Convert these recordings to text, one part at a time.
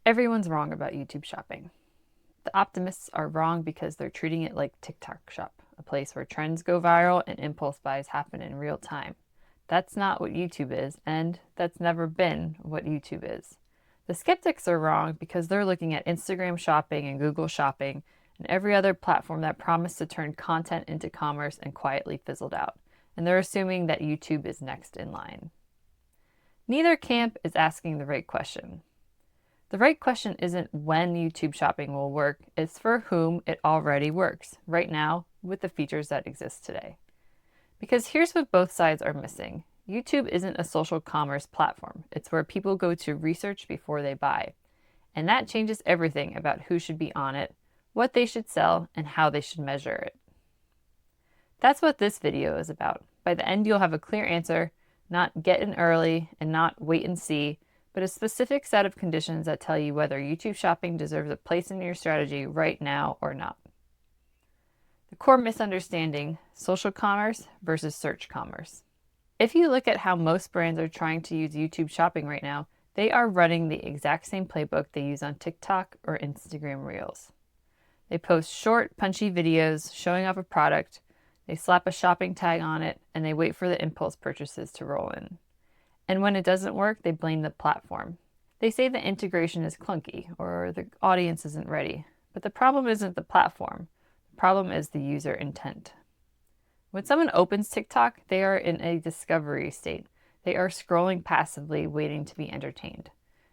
Everyone's wrong about YouTube shopping. The optimists are wrong because they're treating it like TikTok Shop, a place where trends go viral and impulse buys happen in real time. That's not what YouTube is, and that's never been what YouTube is. The skeptics are wrong because they're looking at Instagram shopping and Google shopping and every other platform that promised to turn content into commerce and quietly fizzled out. And they're assuming that YouTube is next in line. Neither camp is asking the right question. The right question isn't when YouTube shopping will work, it's for whom it already works, right now, with the features that exist today. Because here's what both sides are missing. YouTube isn't a social commerce platform. It's where people go to research before they buy. And that changes everything about who should be on it, what they should sell, and how they should measure it. That's what this video is about. By the end, you'll have a clear answer, not get in early and not wait and see, but a specific set of conditions that tell you whether YouTube shopping deserves a place in your strategy right now or not. The core misunderstanding: social commerce versus search commerce. If you look at how most brands are trying to use YouTube shopping right now, they are running the exact same playbook they use on TikTok or Instagram Reels. They post short, punchy videos showing off a product, they slap a shopping tag on it, and they wait for the impulse purchases to roll in. And when it doesn't work, they blame the platform. They say the integration is clunky or the audience isn't ready. But the problem isn't the platform. The problem is the user intent. When someone opens TikTok, they are in a discovery state. They are scrolling passively, waiting to be entertained.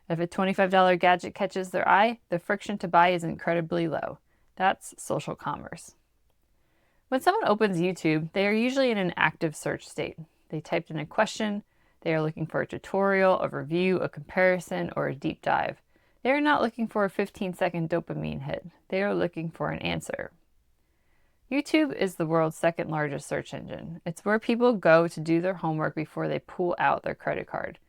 If a $25 gadget catches their eye, the friction to buy is incredibly low. That's social commerce. When someone opens YouTube, they are usually in an active search state. They typed in a question. They are looking for a tutorial, a review, a comparison, or a deep dive. They are not looking for a 15-second dopamine hit. They are looking for an answer. YouTube is the world's second largest search engine. It's where people go to do their homework before they pull out their credit card.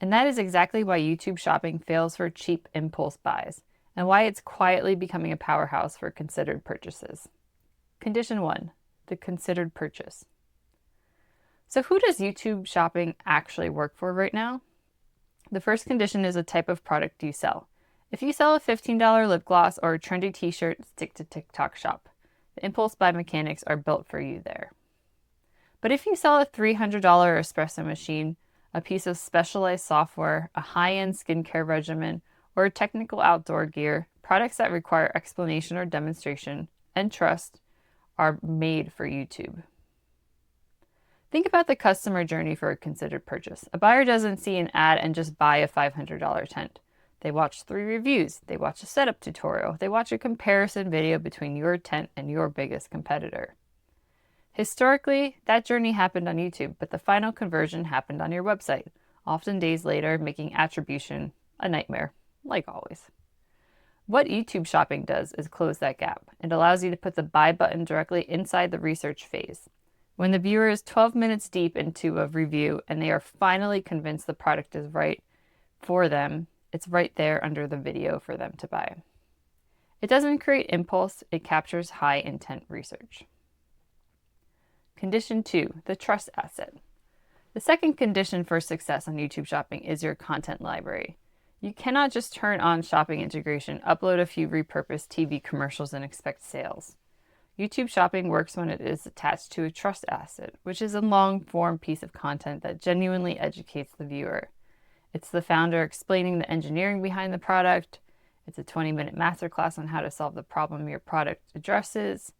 And that is exactly why YouTube shopping fails for cheap impulse buys, and why it's quietly becoming a powerhouse for considered purchases. Condition 1, the considered purchase. So who does YouTube shopping actually work for right now? The first condition is a type of product you sell. If you sell a $15 lip gloss or a trendy t-shirt, stick to TikTok Shop. The impulse buy mechanics are built for you there. But if you sell a $300 espresso machine, a piece of specialized software, a high-end skincare regimen, or technical outdoor gear, products that require explanation or demonstration and trust are made for YouTube. Think about the customer journey for a considered purchase. A buyer doesn't see an ad and just buy a $500 tent. They watch 3 reviews, they watch a setup tutorial, they watch a comparison video between your tent and your biggest competitor. Historically, that journey happened on YouTube, but the final conversion happened on your website, often days later, making attribution a nightmare, like always. What YouTube shopping does is close that gap. It allows you to put the buy button directly inside the research phase. When the viewer is 12 minutes deep into a review and they are finally convinced the product is right for them, it's right there under the video for them to buy. It doesn't create impulse, it captures high intent research. Condition 2, the trust asset. The second condition for success on YouTube shopping is your content library. You cannot just turn on shopping integration, upload a few repurposed TV commercials, and expect sales. YouTube shopping works when it is attached to a trust asset, which is a long-form piece of content that genuinely educates the viewer. It's the founder explaining the engineering behind the product. It's a 20-minute masterclass on how to solve the problem your product addresses.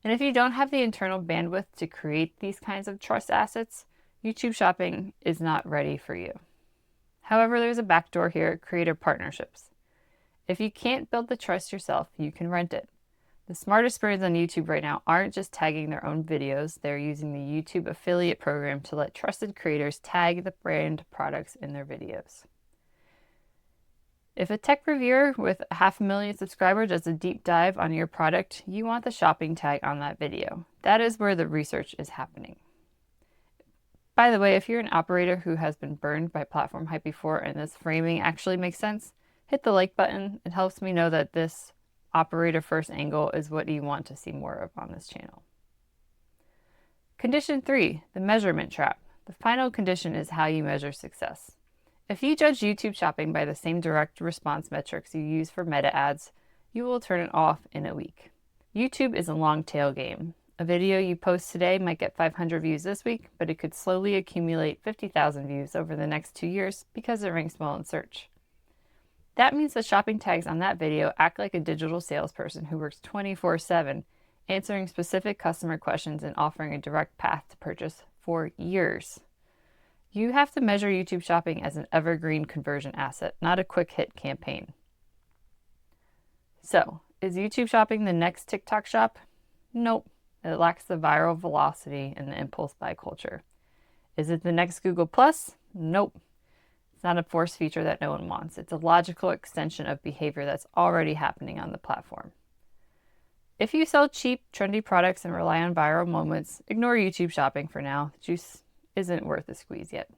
And if you don't have the internal bandwidth to create these kinds of trust assets, YouTube shopping is not ready for you. However, there's a backdoor here: creator partnerships. If you can't build the trust yourself, you can rent it. The smartest brands on YouTube right now aren't just tagging their own videos, they're using the YouTube affiliate program to let trusted creators tag the brand products in their videos. If a tech reviewer with 500,000 subscribers does a deep dive on your product, you want the shopping tag on that video. That is where the research is happening. By the way, if you're an operator who has been burned by platform hype before and this framing actually makes sense, hit the like button. It helps me know that this operator first angle is what you want to see more of on this channel. Condition 3, the measurement trap. The final condition is how you measure success. If you judge YouTube shopping by the same direct response metrics you use for meta ads, you will turn it off in a week. YouTube is a long tail game. A video you post today might get 500 views this week, but it could slowly accumulate 50,000 views over the next 2 years because it ranks well in search. That means the shopping tags on that video act like a digital salesperson who works 24/7, answering specific customer questions and offering a direct path to purchase for years. You have to measure YouTube shopping as an evergreen conversion asset, not a quick hit campaign. So, is YouTube shopping the next TikTok shop? Nope. It lacks the viral velocity and the impulse buy culture. Is it the next Google Plus? Nope. It's not a forced feature that no one wants. It's a logical extension of behavior that's already happening on the platform. If you sell cheap, trendy products and rely on viral moments, ignore YouTube shopping for now. The juice isn't worth the squeeze yet.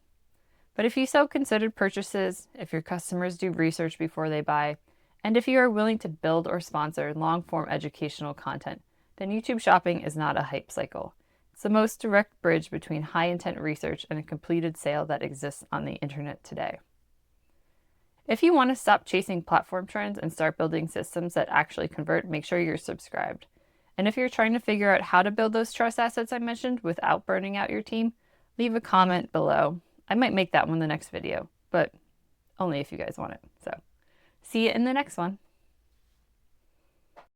But if you sell considered purchases, if your customers do research before they buy, and if you are willing to build or sponsor long-form educational content, then YouTube shopping is not a hype cycle. It's the most direct bridge between high-intent research and a completed sale that exists on the internet today. If you want to stop chasing platform trends and start building systems that actually convert, make sure you're subscribed. And if you're trying to figure out how to build those trust assets I mentioned without burning out your team, leave a comment below. I might make that one the next video, but only if you guys want it. So, see you in the next one.